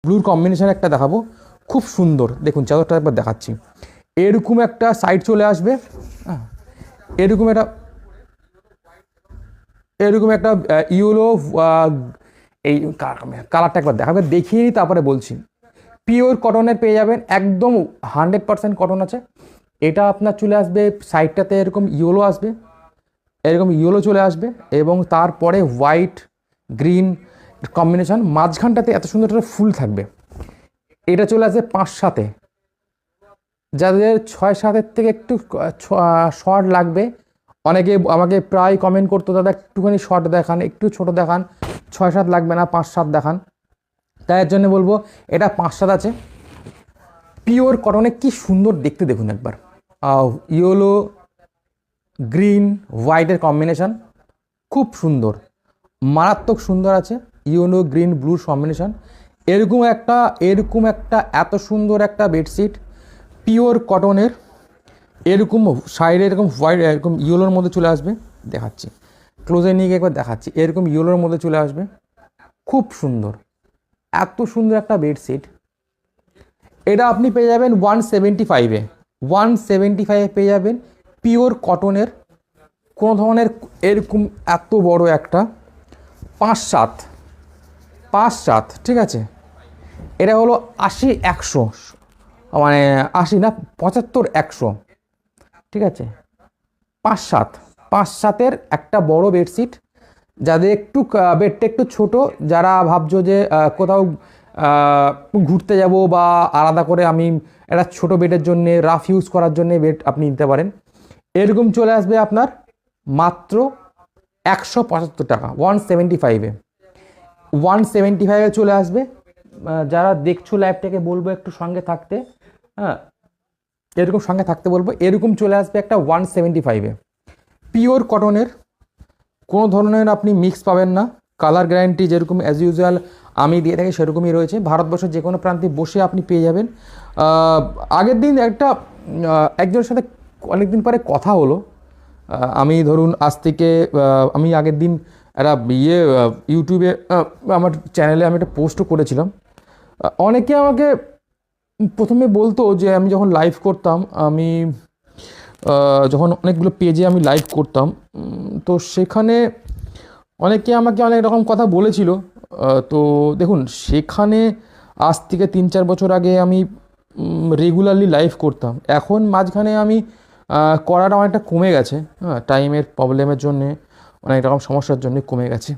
ব্লুর কম্বিনেশন একটা দেখাবো, খুব সুন্দর। দেখুন চাদরটা একবার দেখাচ্ছি, এরকম একটা সাইড চলে আসবে, এরকম একটা ইয়েলো, এই কালারটা একবার দেখাবে, দেখিয়ে নিই তারপরে বলছি। পিওর কটনের পেয়ে যাবেন, একদম 100% কটন আছে। এটা আপনার চলে আসবে সাইডটাতে এরকম ইয়েলো আসবে, এরকম ইয়েলো চলে আসবে, এবং তারপরে হোয়াইট গ্রিন কম্বিনেশন, মাঝখানটাতে এত সুন্দর একটা ফুল থাকবে। এটা চলে আসবে 5-7-এ, যাদের 6-7-এর থেকে একটু শর্ট লাগবে, অনেকে আমাকে প্রায় কমেন্ট করতো দাদা একটুখানি শর্ট দেখান, একটু ছোট দেখান, 6-7 লাগবে না, 5-7 দেখান। তাই এর জন্য বলবো এটা 5-7 আছে। পিওর কটনে কি সুন্দর দেখতে, দেখুন একবার, ইয়েলো গ্রিন হোয়াইটের কম্বিনেশন, খুব সুন্দর, মারাত্মক সুন্দর আছে। ইয়েলো গ্রিন ব্লুর কম্বিনেশন, এরকম একটা এত সুন্দর একটা বেডশিট পিওর কটনের, এরকম সাইডে এরকম হোয়াইট এরকম ইয়েলোর মধ্যে চলে আসবে। দেখাচ্ছি, ক্লোজে নিয়ে গিয়ে একবার দেখাচ্ছি, এরকম ইয়েলোর মধ্যে চলে আসবে, খুব সুন্দর, এত সুন্দর একটা বেডশিট। এটা আপনি পেয়ে যাবেন 175-এ, 175-এ পেয়ে যাবেন পিওর কটনের, কোনো ধরনের এরকম এত বড় একটা 5-7, ঠিক আছে। এটা হলো 80-100, মানে 80 না 75-100, ঠিক আছে। 5-7-এর একটা বড় বেডশিট, যাদের একটু বেডটা একটু ছোট, যারা ভাবছো যে কোথাও ঘুরতে যাব বা আলাদা করে আমি একটা ছোট বেডের জন্য রাফ ইউজ করার জন্য বেড আপনি নিতে পারেন। এরকম চলে আসবে আপনার মাত্র 175 টাকা, 175-এ, 175-এ চলে আসবে। যারা দেখছো লাইভটাকে বলবো একটু সঙ্গে থাকতে, হ্যাঁ এরকম সঙ্গে থাকতে বলবো। এরকম চলে আসবে একটা 175-এ, পিওর কটনের, কোনো ধরনের আপনি মিক্স পাবেন না। কালার গ্যারান্টি যেরকম অ্যাজ ইউজুয়াল আমি দিয়ে থাকি সেরকমই রয়েছে। ভারতবর্ষের যে কোনো প্রান্তে বসে আপনি পেয়ে যাবেন। আগের দিন একজনের সাথে অনেকদিন পরে কথা হলো। আমি ধরুন আজ থেকে আমি আগের দিন একটা ইউটিউবে আমার চ্যানেলে আমি একটা পোস্টও করেছিলাম। অনেকে আমাকে প্রথমে বলতো যে আমি যখন লাইভ করতাম, যখন অনেকগুলো পেজে আমি লাইভ করতাম, তো সেখানে অনেকে আমাকে অনেক রকম কথা বলেছিল। তো দেখুন, সেখানে আজ থেকে 3-4 বছর আগে আমি রেগুলারলি লাইভ করতাম, এখন মাঝখানে আমি করাটা অনেকটা কমে গেছে, হ্যাঁ টাইমের প্রবলেমের জন্যে, অনেক রকম সমস্যার জন্য কমে গেছে।